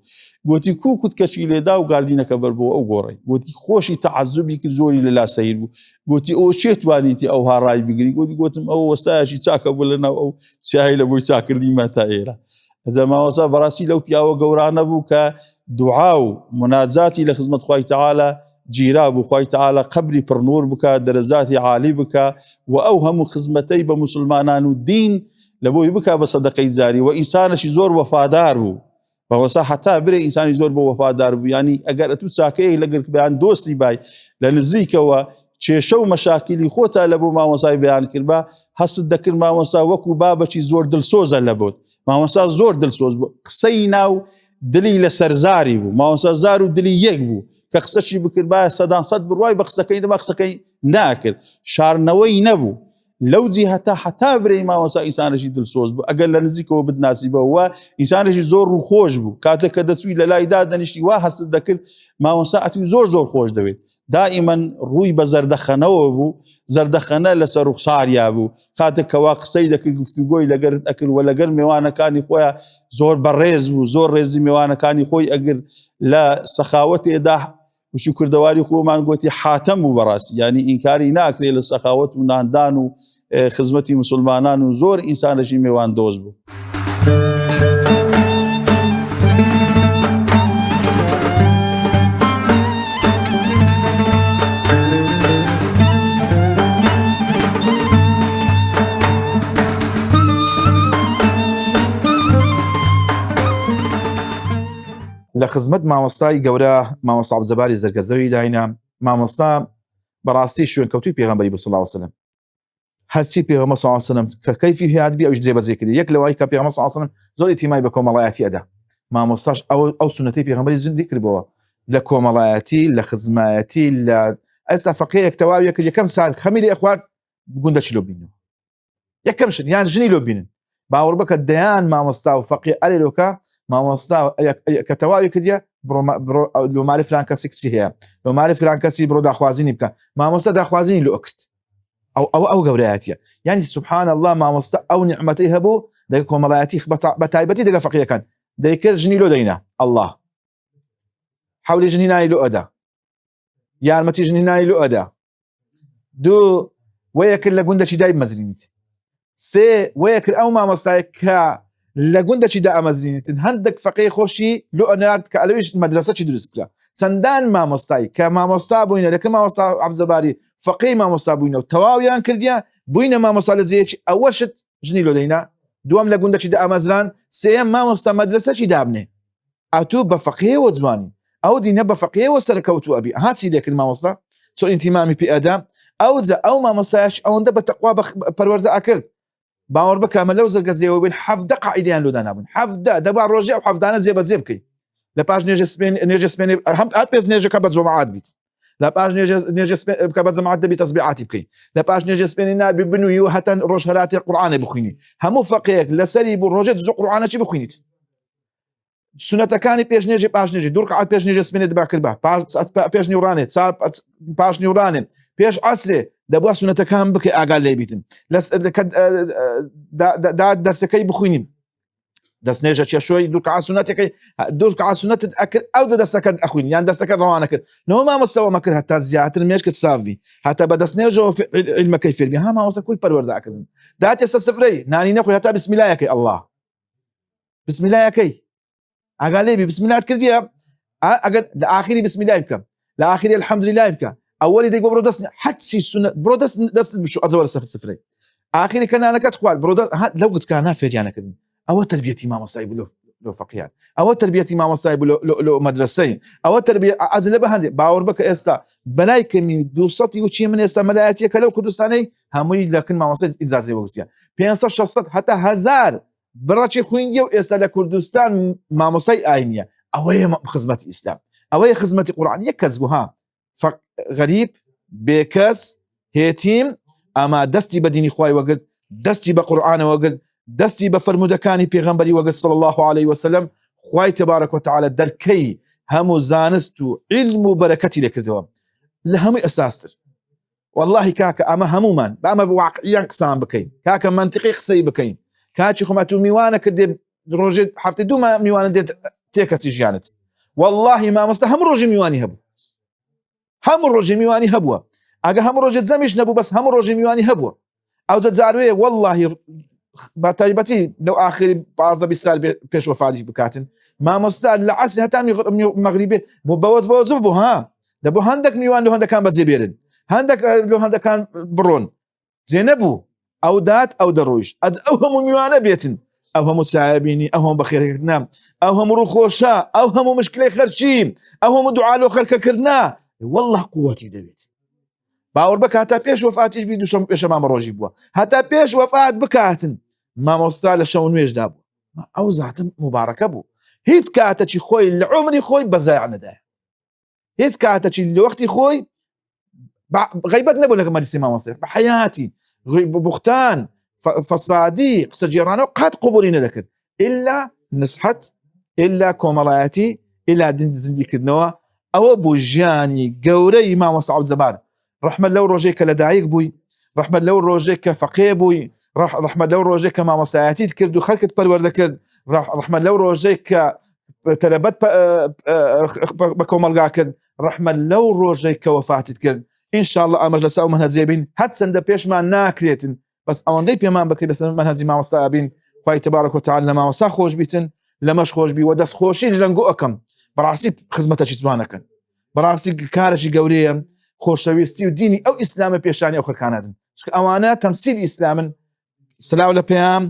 گوتی کو کوتکەچی لێدا و گاردینەکە بەر بۆ ئەو گۆڕی. گوتی خۆشی تەعەززوبی کرد زۆری لەلا سەیر بوو. گوتی ئەوە چێتوانیتی ئەو هاڕای بگری. گوتم ئەو وەستایەکی چاکە بوو لەناو ئەو چیایی لە بۆی چاکردیمە تا ئێرە. دەماوەسا بەڕاستی لەو پیاوە گەورانە بوو کە دوعا و مناجاتی لە خزمەت خوای تەعالا جیرا بوو خوای تەعالا قەبری پڕنور بکە دەرەجاتی عالی بکە و ئەو هەموو خزمەتەی بە موسڵمانان و دین لە بۆی بکە بە سەدەقەی جاری و ئینسانەشی زۆر وەفادار بوو. بەوەسا حتا برێ ئینسانی زۆر بۆ وەفادار بوو، ینی ئەگەر ئەتوو چاکەیە لەگەر بەیان دۆستی بای لە نزیکەوە کێشە و مەشاکلی خۆتا لە بۆ مامۆسای بەیان کرد بە هەست دەکرد مامۆسا وەکو بابەکی زۆر دڵسۆزە لە بۆت. مامۆسا زۆر دڵسۆز بوو قسەی ناو دلی لە سەرزاری بوو. مامۆسا زار و دلی یەک بوو کە قسەشی بکرد باە سەدان سەد بڕوای بە قسەکەی دەما قسەکەی ناکرد شارنەوەی نەبوو. لەو جیهەتا حتا برەی مامۆستا ئینسانێکی دڵسۆز بوو ئەگەر لە نزیکەوە بتناسیبەوە ئینسانێکی زۆر ڕووخۆش بوو. کاتێک کە دەچووی لە لایدا دەنیشتی وا هەست دەکرد مامۆستا ئەتوی زۆر خۆش دەوێت. دائیمەن ڕووی بە زەردەخەنەوە بوو، زەردەخەنە لەسەر ڕوخساریا بوو. کاتێک کەوا قسەی دەکرد گفتوگۆی لەگەرت ئەکرد و لەگەر میوانەکانی خۆیان زۆر بەڕێز بوو، زۆر ڕێزی میوانەکانی خۆی ئەگر لە سەخاوەتێدا وشی کوردەواری خۆمان گوتی حاتەم بوو بەڕاستی، ینی ئینکاری ناکرێت لە سەخاوەت و ناندان و خزمەتی مسلمانان و زۆر ئینسانێکی میوان دۆز بوو. لە خزمەت مامۆستای گەورە مامۆستا عەبدوجەباری زەرگەزەوی داینە. مامۆستا بەڕاستی شوێنکەوتوی پێغەمبەری بوو صلی الله علیه وسلم. هەرچی پێغەمبەر صلی الله علیه وسلم کە کەیفی هات بی ئەوش جێبەجێ کردی. یەک لەوەی کە پێغەمبەر صلی الله علیه وسلم زۆر ئیتیمای بە کۆمەڵایەتی ئەدا. مامۆستاش ئەو سنەتەی پێغەمبەری زیندی کردبەوە لە کۆمەڵایەتی لە خزمایەتی لە ئێستا فەقیهێک تەواوی کرد یەکەم سال خەمی لێ خوارد گوندەچی لۆ بینەوە یەکەم شت یان ژنی لۆ بینن باوەڕ بکە دەیان مامۆستا و فەقیه ئەلێلۆکە مامۆستا کە تەواوی کردیە بڕۆ لۆماری فلان کەسی کچی هەیە لۆماری فلان کەسی بڕۆ داخوازینی بکە مامۆستا داخوازینی لۆ کرد ئەو گەورەیەتیە یعنی سبحان الله مامۆستا ئەو نیعمەتەی هەبوو دەگە کۆمەڵایەتی بە تایبەتی دەگە فەقیهەکان دەیکرد ژنی لۆ دەینا الله حولی ژنی نای لۆ ئەدا یارمەتی ژنی نای لۆ ئەدا دوو وەیەکرد لە گوندەچی دای بمەزرینیت سێ وەیەکرد ئەو مامۆستایە کە لە گوندەچی دا ئەمەزرینیتن هەندێک فەقیه خۆشی لۆ ئەنارد کە ئەلەویش مەدرسەی دروست کرا چەندان مامۆستای کە مامۆستا بووینە لەکە مامۆستا عەبدوجەباری فەقیه مامۆستا بووینە و تەواویان کردیە بووینە مامۆستا لە جێیەکی ئەوەشت ژنی لۆ دەینا دووەم لە گوندەچی دا ئەمەزران سێەم مامۆستا مەدرسەی دابنێ ئاتوو بە فەقێوە جوانی ئەو دینە بە فەقێوە سەرکەوتووە ئەبی هاچی لێکرد مامۆستا چۆن ئینتیمامی پێ ئەدا ئەو مامۆستایش ئەوەندە بە تەقوا پەروەردە ئەکرد باوەڕ بکە ئەمە لەو زەرگەزیەوە بین 17 قاعیدەیان لۆدا نابوون 17 دەبا ڕۆژێ ئەو 17 جێبەجێ بکەیت لە پاش نێژە سپێنێ هەم پێش نێژەکە بە جۆمەعات بیت لە پاش نێژە بکە بە جەماعەت دەبی تەسبیحاتی بکەیت لە پاش نێژە سپێنی نابی بنووی و هەتەن ڕۆژ هەلاتی قورئانێ بخوێنی هەموو فەقێک لەسەری بوو ڕۆژێ زۆ قورئانەچی بخوێنیت سنەتەکانی پێش نێژی پاش نێژی دوور قعات پێش نێژە سپێنێ دەبا کرد بە پێش نیورانێ پاش نیورانێ پێش عەسرێ دەبووە سنەتەکان بکە ئاگا لێ بیتن دەرسەکەی بخوێنین دەست نێژە چێشۆی دوور قعات سنەتەکەی دوور قعات سنەتت ئەکرد ئەو دەستەکەت ئەخوێن یان دەستەکەت ڕەوانە کرد نەوە مامۆستاوە مەکرد هەتا زیاتر مێشکە ساف بی هەتا بە دەست نێژەوە علمەکەی فێر بی ها مامۆستا کوی پەروەردەکردن داتێ سەفرەی نانی نەخۆی هەتا بسمیلایەکەی ئەڵڵا بسمیلایەکەی ئاگا لێ بی بسمیلات کردیە ئەگەر لە ئاخری بسمیلای بکە لە ئاخری الحەمدولیلای بکە ئەوەلی دەیگۆ بڕۆ دەست حەچی سنەت بڕۆ دەست بشو ئەزەوە لە سەفرەی ئاخری کەنانەکەت خوارد بڕۆ لەو گچکانە فێریانەکردن ئەوە تربیەتی مامۆستای بوو لۆ فەقیان ئەوە تربیەتی مامۆستای بوو لۆ مەدرسەی ئەوە تربیە ئەجلە بە هەندێک باوەڕ بکە ئێستا بەلای کەمی 200 و چی من ئێستا مەلایەتیەکە لەو کوردستانەی هەمووی لەکن مامۆستای ئیجازەی وەگرتیان 500 600 هەتا 1000 بڕەچی خوێندی و ئێستا لە کوردستان مامۆستای ئاینیە ئەوەیە خزمەتی ئیسلام ئەوەیە خزمەتی قورئان یەک کەس بوو ها غەریب بێکەس هێتیم ئەما دەستی بە دینی خوای وەگرت دەستی بە قورئانەوە وەگرت دەستی بە فەرمودەکانی پێغەمبەری وەگرت صلی الله عليه وسلم خوای تبارك وتعالى دەرکەی هەموو زانست و علم و بەرەکەتی لێکردەوە لە هەمووی ئەساستر والله کاکە ئەمە هەمومان بەمە واقعیان قسان بکەین کاکە منطقی قسەی بکەین کاچی خۆمەت و میوانە کە دێ ڕۆژێ هەفتەی دوو میوانە دێت تێکەسی ژیانت والله مامۆستا هەموو ڕۆژی میوانی هەبوو هەموو ڕۆژی میوانی هەبووە ئەگە هەموو ڕۆژێت زەمیش نەبوو بەس هەموو ڕۆژی میوانی هەبووە ئەو جاروێ والله بە تایبەتی لەو ئاخری 15 سال پێش وەفاتی بکاتن مامۆستا لە عەسری هەتا مەغریبێ بۆ بەوەز بوو ها دەبوو هەندێک میوان لە هەندەکان بەجێ بێرن هەندێک لە هەندەکان بڕۆن جێ نەبوو ئەو دات ئەو دەڕۆیش ئەو هەموو میوانە بێتن ئەو هەموو چایەبینی ئەو هەموو بەخێرکردنا ئەو هەموو ڕووخۆشە ئەو هەموو مشکلەی خەرچی ئەو هەموو دوعا لۆ خەرکەکردنا والله قووەتی دەبێت باوەڕ بکە هەتا پێش وەفاتیش بی دووشەمە پێشەمامە ڕۆژی بووە هەتا پێش وەفات بکاتن مامۆستا لە شەو نوێژدا بوو ئەو زاتم مبارەکە بوو هیچ کاتەکی خۆی لە عمری خۆی بەزایع نەدایە هیچ کاتەکی لە وەختی خۆی غیبەت نەبوو لەگە مەجلیسی مامۆستا بە حەیاتی بوختان فەسادی قسە جێڕانەوە قەت قبولی نەدەکرد ئللا نسحەت ئللا کۆمەڵایەتی ئللا زیندیکردنەوە ئەوە بوو ژیانی گەورەی مامۆستا عەبدولجەبار ڕەحمەت لەو ڕۆژێک کە لەدایک بووی ڕەحمەت لەو ڕۆژێک کە فەقێ بووی ڕەحمەت لەو ڕۆژێک کە مامۆستایەتیت کرد و خەڵکت پەروەردە کرد ڕەحمەت لەو ڕۆژێک کە تەلەبەت بە کۆمەلگا کرد ڕەحمەت لەو ڕۆژێک کە وەفاتت کرد ئینشاءالله ئەمەش لەسەر مەنهەجێ بین هەت چەندە پێشمان ناکرێتن بەس ئەوەندەی پێمان بکرێت لەسەر مەنهەجی مامۆستا بین خوای تبارك وتعالى لە مامۆستا خۆش بیتن لەمەش خۆش بی و دەستخۆشی لەنگۆ ئەەکەم بەڕاستی خزمەتەکی جوانەکەن بەڕاستی کارێکی گەورەیە خۆشەویستی و دینی ئەو ئیسلامە پێشانی ئەو خەرکانەدن ئەوانە تەمسیل ئیسلامن سلااو لە پێیان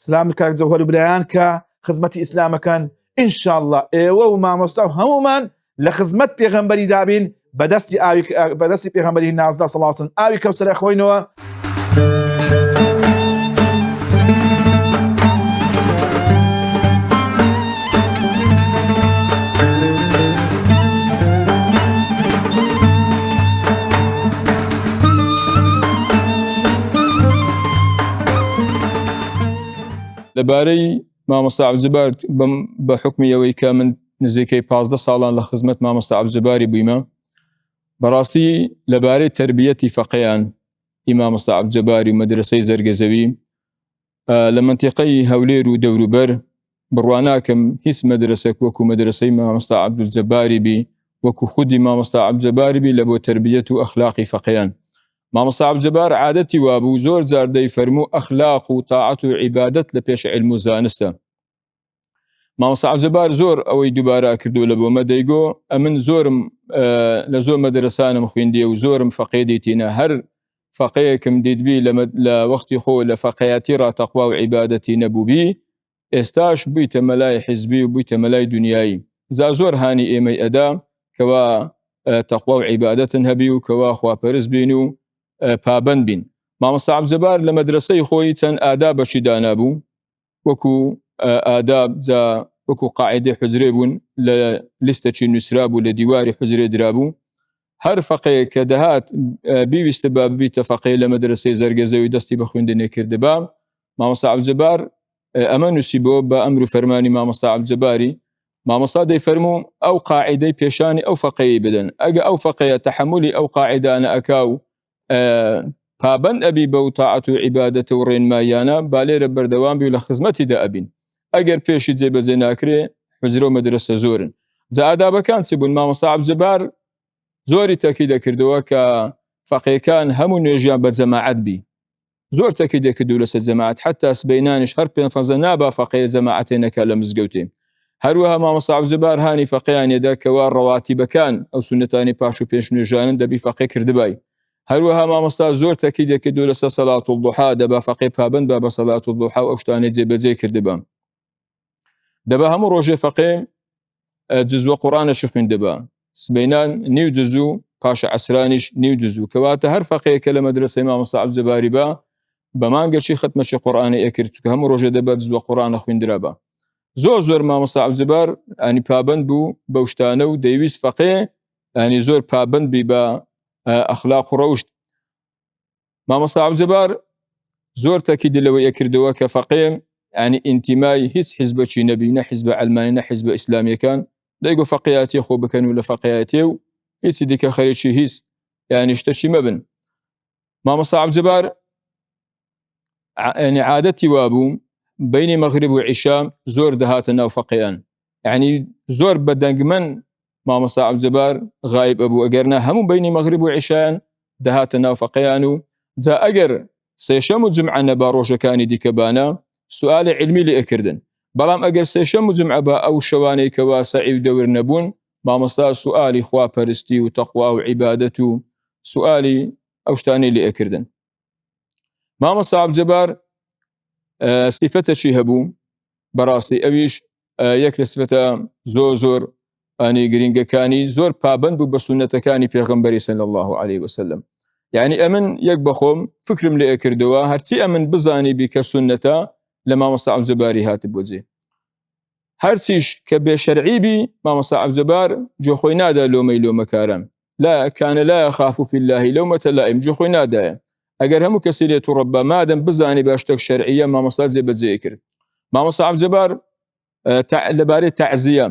سلام کاک جەوهەر و برایان کە خزمەتی ئیسلامەکان ئینشاءالله ئێوە و مامۆستا و هەمومان لە خزمەت پێغەمبەری دابین بەدەستی پێغەمبەری نازدا صلی الله علیه و سلم ئاوی کەوسەرە خۆینەوە لەبارەی مامۆستا عەبدولجەبار بە حکمی ئەوەی کە من نزیکەی 15 ساڵان لە خزمەت مامۆستا عەبدولجەباری بوویمە بەڕاستی لەبارەی تەربیەتی فەقیهان مامۆستا عەبدولجەباری و مەدرسەی زەرگەزەوی لە منتیقەی هەولێر و دەوروبەر بڕواناکەم هیچ مەدرسەک وەکو مەدرسەی مامۆستا عەبدولجەباری بی وەکو خودی مامۆستا عەبدولجەباری بی لە بۆ تەربیەت و ئەخلاقی فەقیهان مامۆستا عەبدولجەبار عادەتی وابوو زۆر جار دەیفەرموو ئەخلاق و تاعەت و عیبادەت لە پێش علم و زانستە مامۆستا عەبدولجەبار زۆر ئەوەی دووبارە کردو لە بۆمە دەیگۆ ئەمن زۆرم لە زۆر مەدرسانم خوێندیە و زۆرم فەقێ دیتینە هەر فەقەیەکم دیتبی لە وەختی خۆ لە فەقەیەتی ڕاتەقوا و عیبادەتی نەبووبی ئێستاش بوویتە مەلای حیزبی و بوویتە مەلای دنیایی زۆر هانی ئێمەی ئەدا کەوا تەقوا و عیبادەتن هەبی و کەوا خواپەرست بین و پابەند بین. مامۆستا عەبدولجەبار لە مەدرسەی خۆی چەند ئادا بەشی دانابوو وەکو ئاداب وەکو قاعدەی حوزرێ بوون لە لیستەکی نووسرا بوو لە دیواری حوزرێ درابوو هەر فەقەیە کە دەهات بیویستە بە ببیتە فەقەی لە مەدرسەی زەرگەزەوی دەستی بە خوێندنێ کردبا مامۆستا عەبدولجەبار ئەمە نووسیبەوە بە ئەمر و فەرمانی مامۆستا عەبدولجەباری مامۆستا دەیفەرموو ئەو قاعدەی پێشانی ئەو فەقەیە بدەن ئەگە ئەو فەقەیە تەحەمولی ئەو قاعدانە ئەکا و پابەند ئەبی بەو تاعەت و عیبادەتە و ڕێنمایانە با لێرە بەردەوام بی و لە خزمەتیدا ئەبین ئەگەر پێشی جێبەجێ ناکرێ حوزرە و مەدرسە زۆرن جا ئادابەکان چی بوون مامۆستا عەبدولجەبار زۆری تاکید دەکردەوە کە فەقێکان هەموو نوێژیان بە جەماعەت بی زۆر تاکید دەکردو لەسەر جەماعەت حتا سبەینانیش هەر پێنفەزە نابا فەقەیە جەماعەتێ نەکا لە مزگەوتێ هەروەها مامۆستا عەبدولجەبار هانی فەقەیانێدا کەوا ڕەواتیبەکان ئەو سونەتانی پاش و پێش نوێژانن دەبی فەقێ کردبای هەروەها مامۆستا زۆر تاکید دەکردو لەسەر سەلات الضوحا دەبا فەقێ پابەند بە سەلات الضوحا و ئەو شتانەی جێبەجێ کردبا دەبا هەموو ڕۆژێ فەقێ جزوە قورئانەشی خوێندبا سبەینان نیو جزو پاشە عەسرانیش نیو جزو کەواتە هەر فەقەیەکە لە مەدرسەی مامۆستا عەبدولجەباری با بە مانگەشی ختمەشی قورئانی ئەکرد چونکە هەموو ڕۆژێ دەبا جزوە قورئانە خوێندرابا زۆر مامۆستا عەبدولجەبار ینی پابەند بوو بەو شتانە و دەیویست فەقێ ینی زۆر پابەند بی بە ئەخلاق و ڕەوشت مامۆستا عەبدولجەبار زۆر تاکید لەوەی ئەکردەوە کە فەقێ ینی ئینتیمای هیچ حیزبەکی نەبی نە حیزبە ئەلمانی نە حیزبە ئیسلامیەکان دەیگو فەقێیەتی خۆ بکەن و لە فەقێیەتی و هیچی دیکە خەریکی هیچ ینی شتەکی مەبن مامۆستا عەبدولجەبار ینی عادەتی وابوو بینی مەغریب و عیشا زۆر دەهاتە ناو فەقێیان ینی زۆر بەدەنگمەن مامۆستا عەبدولجەبار غایب ئەبوو ئەگەرنا هەموو بینی مەغریب و عیشایان دەهاتە ناو فەقێیان و جا ئەگەر سێشەم و جمعە نەبا ڕۆژەکانی دیکە بانە سوئالی علمی لێ ئەکردن بەڵام ئەگەر سێشەم و جمعە بە ئەو شەوانەی کەوا سەعی و دەور نەبوون مامۆستا سوئالی خواپەرستی و تەقوا و عیبادەت و سوئالی ئەو شتانەی لێ ئەکردن مامۆستا عەبدولجەبار صفەتێکی هەبوو بەڕاستی ئەویش یەک لە صفەتە زۆر ئەنی گرینگەکانی زۆر پابەند بوو بە سونەتەکانی پێغەمبەری صلی الله علیه وسلم یعنی ئەمن یەک بەخۆم فکرم لێ ئەکردەوە هەرچی ئەمن بزانی بی کە سونەتە لە مامۆستا عەبدولجەباری هات بۆجێ هەرچیش کە بێشەرعی بی مامۆستا عەبدولجەبار جۆخۆی نادا لۆمەی لۆمەکاران لا كان لا يخاف في الله لومة لائم جۆخۆی نادایە ئەگەر هەموو کەسی لێت و ڕەبا مادەم بزانی بە شتێک شەرعیە مامۆستا جێبەجێ کرد مامۆستا عەبدولجەبار لەبارەی تەعزیە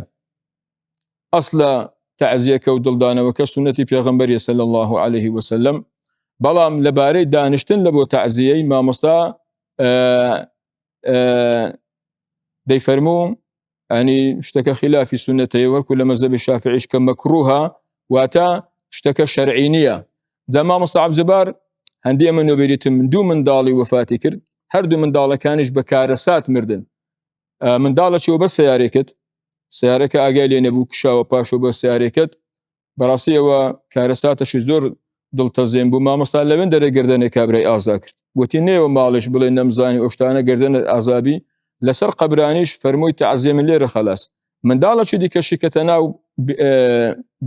ئەسڵە تەعزیەکە و دڵدانەوەکە سونەتی پێغەمبەری صلی الله عليه وسلم بەڵام لەبارەی دانیشتن لە بۆ تەعزیەی مامۆستا دەیفەرموو ینی شتەکە خلافی سونەتەیە وەرکو لە مەذهبی شافعیش کە مەکروها واتە شتەکە شەرعی نییە جا مامۆستا عەبدولجەبار هەندێ ئەمە نوێبەریتم دوو منداڵی وەفاتی کرد هەردوو منداڵەکانیش بە کارەسات مردن منداڵەکیەوە بە سیارەکە ئاگای لێ نەبوو کشاوە پاشۆ بە سیارێکت بەڕاستیەوە کارەساتەشی زۆر دڵتەزێن بوو مامۆستا لەوێن دەرە گردنێ کابرای ئازا کرد وتی نێوە ماڵش بڵێ نەمزانی ئۆشتانە گردنە ئازابی لەسەر قەبرانیش فەرمووی تەعزیە من لێرە خەلاس منداڵەکی دیکەشی کە تەناو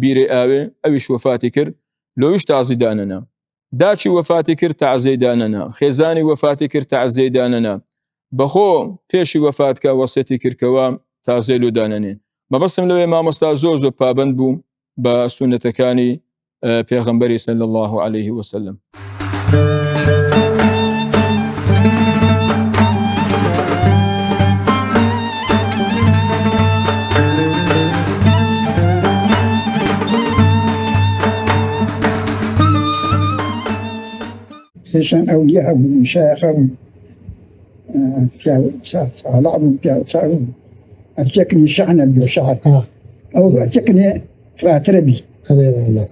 بیرێ ئاوێ ئەویش وەفاتی کرد لۆیش تەعزیە دانەنا داچی وەفاتی کرد تەعزیە دانەنا خێزانی وەفاتی کرد تەعزیە دانەنا بەخۆ پێشی وەفاتکە وەسیەتی کردکەوە تازیە لۆ دانەنێ مەبەستم لەوێ مامۆستا زۆر پابەند بوو بە سونەتەکانی پێغەمبەری صلی الله عليه وسلم عشان أولياء ومشايخهم صالحهم صاروا أتكني شعنا بشعر أو أتكني فراتربي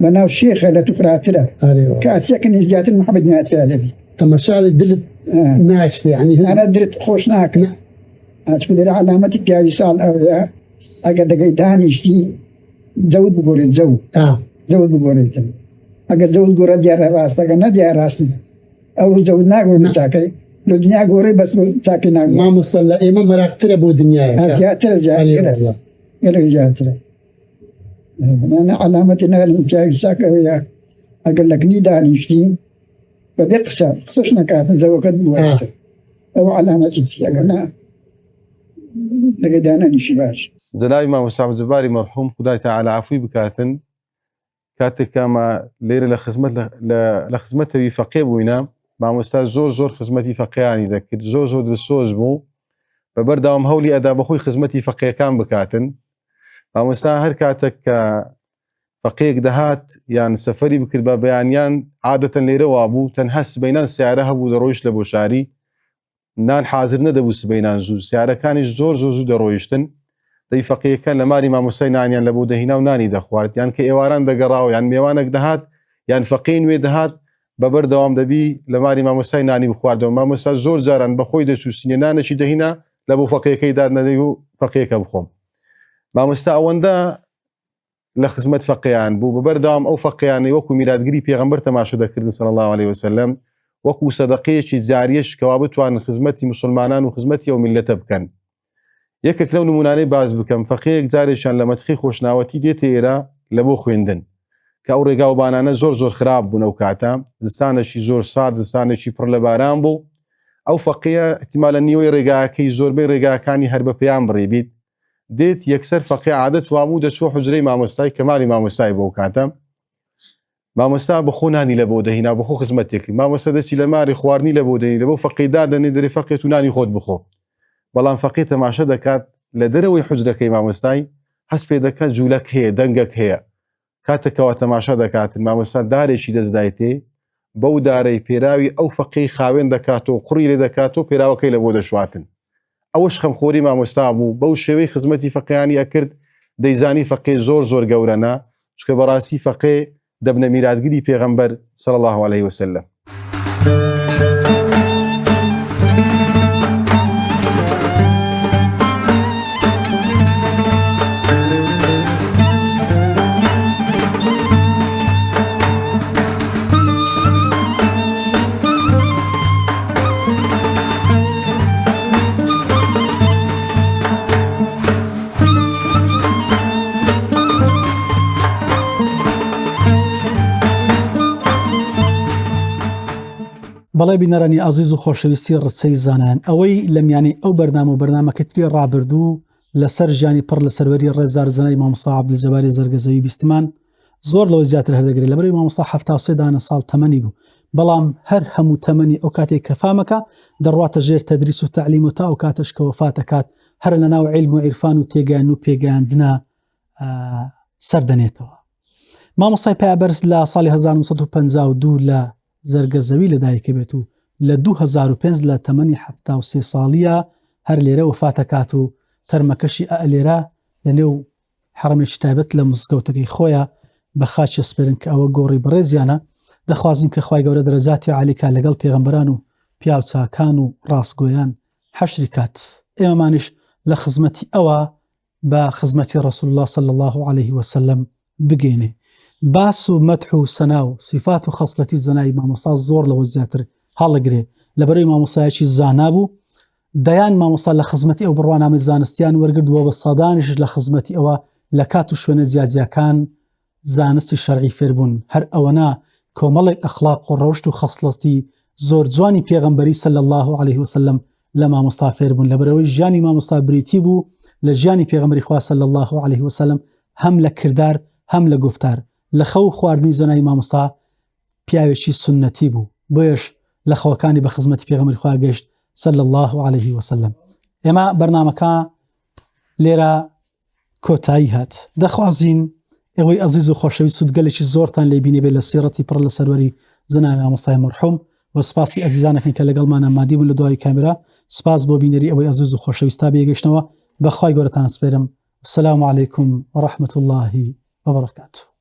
بناو الشيخ لا تفراتره كأتكني زيادة محمد ناتربي أما سأل دلت ناس يعني أنا درت خوشناك أسمد علامتك يا رسال أو أقد قيداني جديد زود بقولي زود بقولي أقد زود بقولي ديار راست أقد نديار راست أو زودناك ونساكي لو دنیا گوره بس لو ساکن نگو ما مصلى إمام مراقتر أبو دنيا زیاتر زیاتر غير زیاتر أنا علامتنا المجاهد ساكن يا أقول لك نيدانيشتين فبيقصر خصوصنا كانت زوجت بوقت أو علامة أنا لقينا نشباش زلاي ما مستعب الزباري مرحوم خداي تعالى عفوي بكاتن كاتك كما ليرة لخزمته بفقيه بوينا مع مستاذ زور خزمتي فقياني ذكر زور دلسوز بو فبرداوم هولي أدا بخوي خزمتي فقيه كان بكاتن مع مستاذ هر كاتك فقيك دهات يعني سفري بكربا بيانيان عادة ليرة وابو تنحس بينان سيارها بو درويش لبو شاري نان حاضر ندبو سبينان زو سيارة كان زور درويشتن دەی فەقیەکە لە ماری مامۆستای نانیان لە بۆ دەهینا و نانی دەخوارد یان کە ئێواران دەگەڕاوە یان میێوانێک دەهات یان فەقی نوێ دەهات بەبەر دەوام دەبی لە ماری مامۆستای نانی بخواردەوە مامۆستا زۆر جاران بەخۆی دەچووسینە نانەشی دەهینا لە بۆ فەقیەکەی داد نەدەی و فەقیەکە بخۆم مامۆستا ئەوەندە لە خزمەت فەقییان بوو بەبەر دەوام ئەو فەقییانەی وەکو میلادگری پێغەمبەر تەماشا دەکردن صلی الله عليه وسلم وەکو سەدەقەیەکی جاریەش کەوا بتوانن خزمەتی مسلمانان و خزمەتی ئەو میلەتە بکەن یەکێک لەو نمونانەی باز بکەم فەقیەک جارێکیان لە مەتخی خۆشناوەتی دێتە ئێرە لە بۆ خوێندن کە ئەو ڕێگا و بانانە زۆر خراپ بوون ئەو کاتە زستانێکی زۆر سارد زستانێکی پڕ لە باران بوو ئەو فەقیە احتیمالە نیوەی ڕێگاکەی زۆربەی ڕێگاکانی هەر بە پێیان بڕێ بیت دێت یەکسەر فەقی عادەت وابوو دەچوە حوجرەی مامۆستای کەمالی مامۆستای بۆ کاتە مامۆستا بەخۆ نانی لە بۆ دەهینا بەخۆ خزمەتێکی مامۆستا دەچی لە ماری خواردنی لە بۆ دەهی لە بۆ فەقی دادەنێ دەرێ فەقێت و نانی خۆت بخۆ بەڵام فەقی تەماشا دەکات لە دەرەوەی حوجرەکەی مامۆستای هەست پێ دەکات جوولەک هەیە دەنگەک هەیە کاتێکەوە تەماشا دەکاتن مامۆستا دارێکی دەستدایتێ بەو دارەی پێراوی ئەو فەقی خاوێن دەکاتەوە قوڕی لێ دەکاتەوە پێراوەکەی لە بۆ دەشواتن ئەوەش خەمخۆری مامۆستا بوو بەو شێوەی خزمەتی فەقییانی ئەکرد دەیزانی فەقی زۆر گەورەنا چکە بەڕاستی فەقی دەبنە میلادگری پێغەمبەر صلی الله عليه وسلم بەڵێ بینەرانی ئازیز و خۆشەویستی ڕچەی زانایان ئەوەی لە میانی ئەو بەرنامە و بەرنامەکەتری ڕابردوو لەسەر ژیانی پڕ لە سەروەری ڕێزار زانای مامۆستا عەبدولجەباری زەرگەزەوی بیستمان زۆر لەوە زیاتر هەردەگرێت لەبەرەوەی مامۆستا 73 دانە ساڵ تەمەنی بوو بەڵام هەر هەموو تەمەنی ئەو کاتێک کە فامەکە دەڕواتە ژێر تەدریس و تەعلیم و تا ئەو کاتەش کە وەفات دەکات هەر لە ناو عیلم و عیرفان و تێگەیان و پێگەیاندنە سەردەنێتەوە مامۆستای پایابەرز لە ساڵی 1952 لە زەرگەزەوی لەدایکە بێت و لە 2005 لە تەمەنی 73 ساڵیە هەر لێرە وفاتەکات و تەرمەکەشی ئەلێرە لە نێو حرمێکی تایبەت لە مزگەوتەکەی خۆیە بە خاچ سپێرن کە ئەوە گۆڕی بەڕێزیانە دەخوازین کە خوای گەورە دەرەجاتی عالیکا لەگەڵ پێغەمبەران و پیاوچاکان و ڕاستگۆیان حەشری کات ئێمەمانش لە خزمەتی ئەوە بە خزمەتی ڕەسوول الله صلی الله عليه وسلم بگەینێ باس و مەدح و سەنا و صفات و خەسڵەتی زەنای مامۆستا زۆر لەوە زیاتر هەڵەگرێ لەبەرەوەی مامۆستایەکی زانا بوو دەیان مامۆستا لە خزمەتی ئەو بڕوانامەی زانستیان وەرگردووە بە سەدانیش لە خزمەتی ئەوە لە کات و شوێنە جیاجیەکان زانستی شەرعی فێربوون هەر ئەوەنا کۆمەڵێک ئەخلاق و ڕەوشت و خەسڵەتی زۆر جوانی پێغەمبەری صلی الله عليه وسلم لە مامۆستا فێربوون لەبەرەوەی ژیانی مامۆستا بریتی بوو لە ژیانی پێغەمبەری خوا صلی الله عليه وسلم هەم لە کردار هەم لە گفتار لە خەو خواردنی زەنای مامۆستا پیاوێکی سنەتی بوو بۆیش لە خەوەکانی بە خزمەتی پێغەمبەری خوا گەشت صلی الله عليه وسلم ئێمە بەرنامەکە لێرە کۆتایی هات دەخوازین ئەوەی ئەزیز و خۆشەویست سودگەلێکی زۆرتان لێ بینێ بێت لە سیرەتی پڕ لە سەروەری زەنای مامۆستای مەرحوم و سپاسی ئەزیزانەکەن کە لەگەڵمانە مادی بوون لە دوای کامێرا سپاس بۆ بینەری ئەوەی ئەزیز و خۆشەویستا بێگەشتنەوە بەخوای گەورەتان سپێرم السلام عليكم ورحمة الله وبركاته.